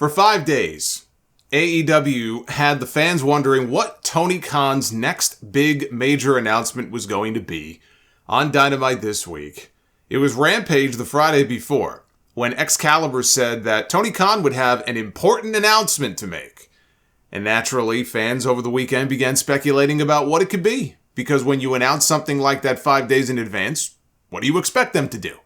For 5 days, AEW had the fans wondering what Tony Khan's next big major announcement was going to be on Dynamite this week. It was Rampage the Friday before, when Excalibur said that Tony Khan would have an important announcement to make. And naturally, fans over the weekend began speculating about what it could be, because when you announce something like that 5 days in advance, what do you expect them to do?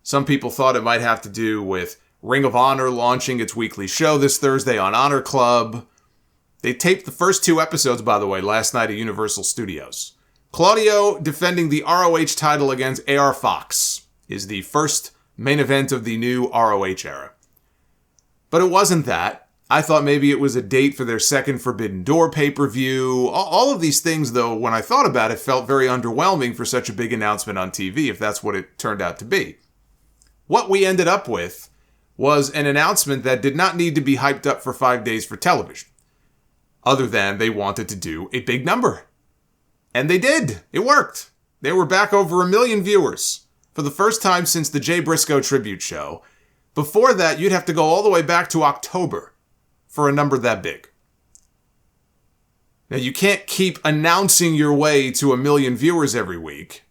Some people thought it might have to do with Ring of Honor launching its weekly show this Thursday on Honor Club. They taped the first 2 episodes, by the way, last night at Universal Studios. Claudio defending the ROH title against AR Fox is the first main event of the new ROH era. But it wasn't that. I thought maybe it was a date for their second Forbidden Door pay-per-view. All of these things, though, when I thought about it, felt very underwhelming for such a big announcement on TV, if that's what it turned out to be. What we ended up with was an announcement that did not need to be hyped up for 5 days for television, other than they wanted to do a big number. And they did. It worked. They were back over 1 million viewers for the first time since the Jay Briscoe tribute show. Before that, you'd have to go all the way back to October for a number that big. Now, you can't keep announcing your way to 1 million viewers every week,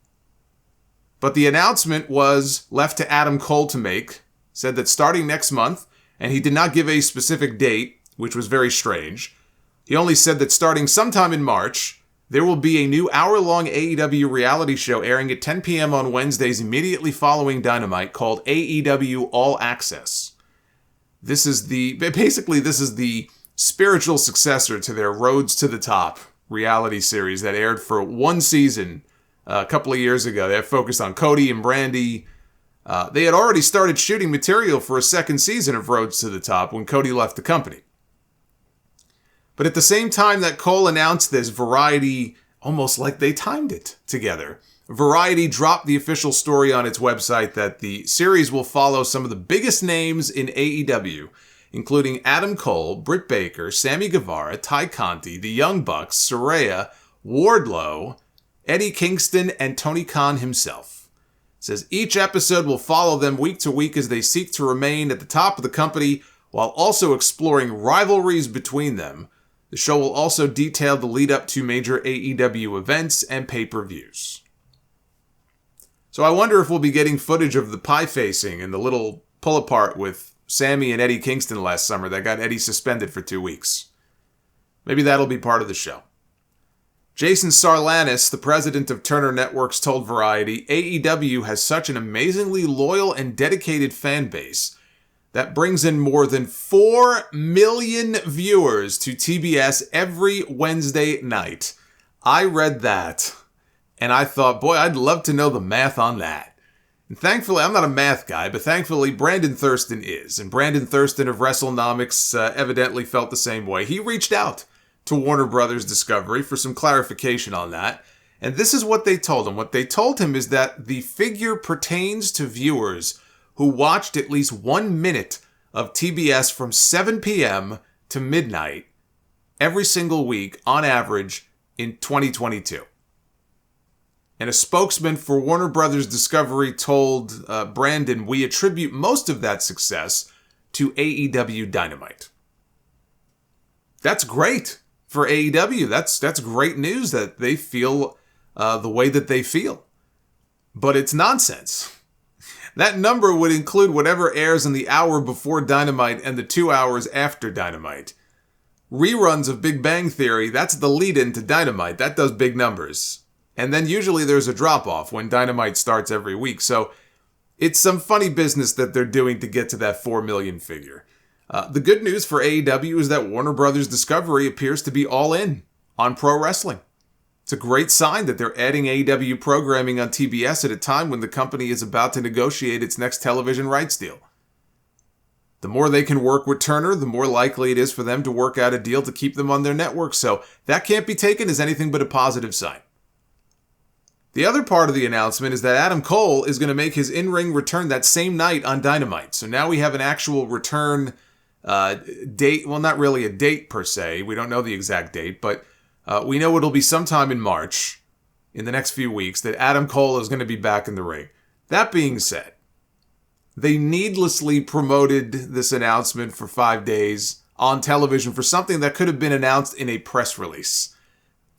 but the announcement was left to Adam Cole to make. Said that starting next month, and he did not give a specific date, which was very strange. He only said that starting sometime in March, there will be a new hour-long AEW reality show airing at 10 p.m. on Wednesdays immediately following Dynamite called AEW All Access. This is the spiritual successor to their Roads to the Top reality series that aired for 1 season a couple of years ago. They focused on Cody and Brandy. They had already started shooting material for a second season of Roads to the Top when Cody left the company. But at the same time that Cole announced this, Variety, almost like they timed it together, Variety dropped the official story on its website that the series will follow some of the biggest names in AEW, including Adam Cole, Britt Baker, Sammy Guevara, Ty Conti, the Young Bucks, Saraya, Wardlow, Eddie Kingston, and Tony Khan himself. It says each episode will follow them week to week as they seek to remain at the top of the company while also exploring rivalries between them. The show will also detail the lead up to major AEW events and pay-per-views. So I wonder if we'll be getting footage of the pie facing and the little pull apart with Sammy and Eddie Kingston last summer that got Eddie suspended for 2 weeks. Maybe that'll be part of the show. Jason Sarlanis, the president of Turner Networks, told Variety, AEW has such an amazingly loyal and dedicated fan base that brings in more than 4 million viewers to TBS every Wednesday night. I read that, and I thought, boy, I'd love to know the math on that. And thankfully, I'm not a math guy, but thankfully, Brandon Thurston is. And Brandon Thurston of WrestleNomics evidently felt the same way. He reached out to Warner Brothers Discovery for some clarification on that. And this is what they told him. What they told him is that the figure pertains to viewers who watched at least 1 minute of TBS from 7 p.m. to midnight every single week on average in 2022. And a spokesman for Warner Brothers Discovery told Brandon, we attribute most of that success to AEW Dynamite. That's great. For AEW, that's great news that they feel the way that they feel. But it's nonsense. That number would include whatever airs in the hour before Dynamite and the 2 hours after Dynamite. Reruns of Big Bang Theory, that's the lead-in to Dynamite. That does big numbers. And then usually there's a drop-off when Dynamite starts every week. So it's some funny business that they're doing to get to that 4 million figure. The good news for AEW is that Warner Brothers Discovery appears to be all in on pro wrestling. It's a great sign that they're adding AEW programming on TBS at a time when the company is about to negotiate its next television rights deal. The more they can work with Turner, the more likely it is for them to work out a deal to keep them on their network, so that can't be taken as anything but a positive sign. The other part of the announcement is that Adam Cole is going to make his in-ring return that same night on Dynamite. So now we have an actual return date. Well, not really a date per se. We don't know the exact date, but we know it'll be sometime in March, in the next few weeks, that Adam Cole is going to be back in the ring. That being said, They needlessly promoted this announcement for 5 days on television for something that could have been announced in a press release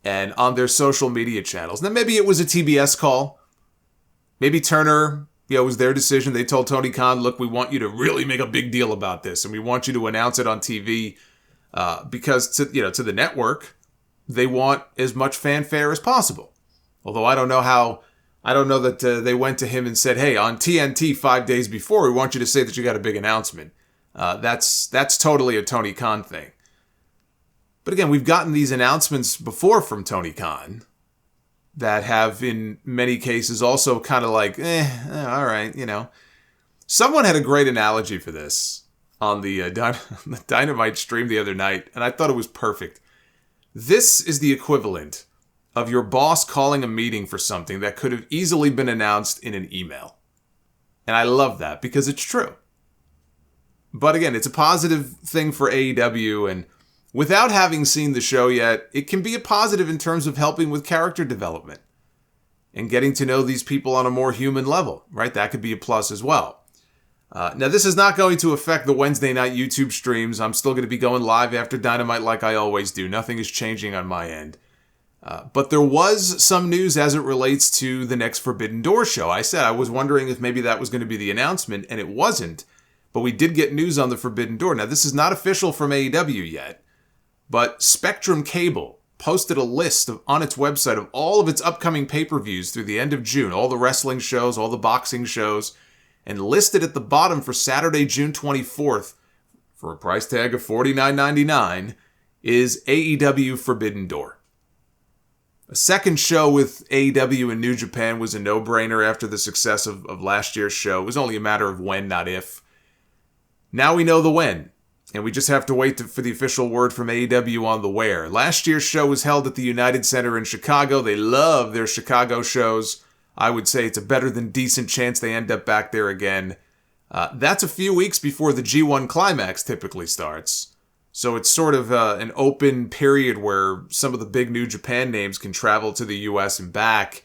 and on their social media channels. Now, maybe it was a TBS call. Maybe Turner, it was their decision. They told Tony Khan, look, we want you to really make a big deal about this, and we want you to announce it on TV because to the network, they want as much fanfare as possible. Although I don't know that they went to him and said, hey, on TNT 5 days before, we want you to say that you got a big announcement. That's totally a Tony Khan thing. But again, we've gotten these announcements before from Tony Khan that have, in many cases, also kind of like, all right, Someone had a great analogy for this on the Dynamite stream the other night, and I thought it was perfect. This is the equivalent of your boss calling a meeting for something that could have easily been announced in an email. And I love that because it's true. But again, it's a positive thing for AEW, and without having seen the show yet, it can be a positive in terms of helping with character development and getting to know these people on a more human level, right? That could be a plus as well. Now, this is not going to affect the Wednesday night YouTube streams. I'm still going to be going live after Dynamite like I always do. Nothing is changing on my end. But there was some news as it relates to the next Forbidden Door show. I said I was wondering if maybe that was going to be the announcement, and it wasn't. But we did get news on the Forbidden Door. Now, this is not official from AEW yet, but Spectrum Cable posted a list on its website of all of its upcoming pay-per-views through the end of June, all the wrestling shows, all the boxing shows, and listed at the bottom for Saturday, June 24th, for a price tag of $49.99, is AEW Forbidden Door. A second show with AEW in New Japan was a no-brainer after the success of last year's show. It was only a matter of when, not if. Now we know the when, and we just have to wait for the official word from AEW on the where. Last year's show was held at the United Center in Chicago. They love their Chicago shows. I would say it's a better than decent chance they end up back there again. That's a few weeks before the G1 Climax typically starts. So it's sort of an open period where some of the big New Japan names can travel to the US and back,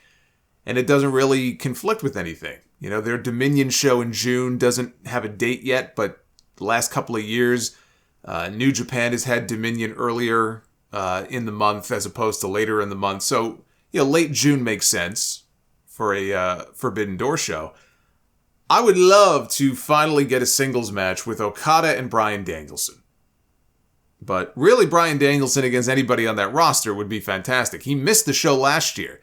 and it doesn't really conflict with anything. Their Dominion show in June doesn't have a date yet, but the last couple of years, New Japan has had Dominion earlier in the month as opposed to later in the month. So, late June makes sense for a Forbidden Door show. I would love to finally get a singles match with Okada and Bryan Danielson. But really, Bryan Danielson against anybody on that roster would be fantastic. He missed the show last year.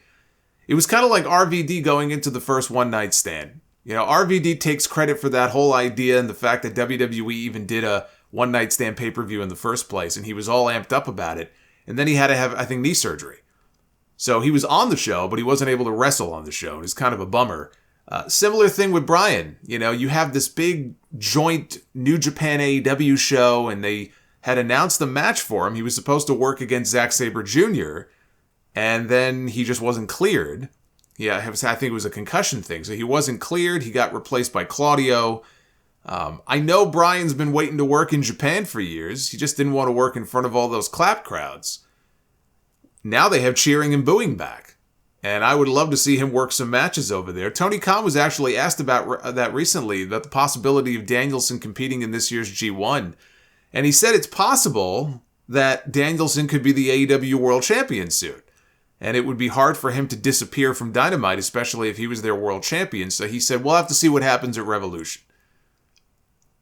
It was kind of like RVD going into the first One Night Stand. RVD takes credit for that whole idea and the fact that WWE even did a One Night Stand pay-per-view in the first place, and he was all amped up about it. And then he had to have, I think, knee surgery. So he was on the show, but he wasn't able to wrestle on the show. It was kind of a bummer. Similar thing with Bryan. You have this big joint New Japan AEW show, and they had announced the match for him. He was supposed to work against Zack Sabre Jr., and then he just wasn't cleared. Yeah, I think it was a concussion thing. So he wasn't cleared. He got replaced by Claudio. I know Bryan's been waiting to work in Japan for years. He just didn't want to work in front of all those clap crowds. Now they have cheering and booing back. And I would love to see him work some matches over there. Tony Khan was actually asked about that recently, about the possibility of Danielson competing in this year's G1. And he said it's possible that Danielson could be the AEW World Champion soon. And it would be hard for him to disappear from Dynamite, especially if he was their world champion. So he said, we'll have to see what happens at Revolution.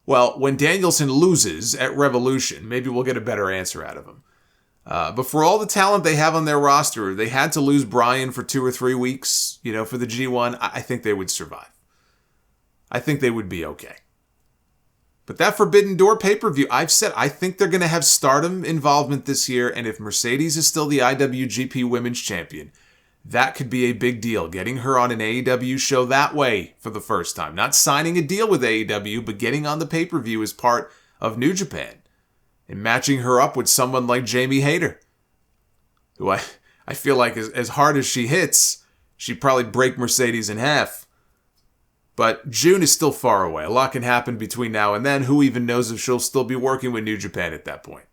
Well, when Danielson loses at Revolution, maybe we'll get a better answer out of him. But for all the talent they have on their roster, they had to lose Bryan for 2 or 3 weeks, for the G1. I think they would survive. I think they would be okay. But that Forbidden Door pay-per-view, I've said, I think they're going to have Stardom involvement this year, and if Mercedes is still the IWGP Women's Champion, that could be a big deal. Getting her on an AEW show that way for the first time. Not signing a deal with AEW, but getting on the pay-per-view as part of New Japan. And matching her up with someone like Jamie Hayter, who I feel like as hard as she hits, she'd probably break Mercedes in half. But June is still far away. A lot can happen between now and then. Who even knows if she'll still be working with New Japan at that point?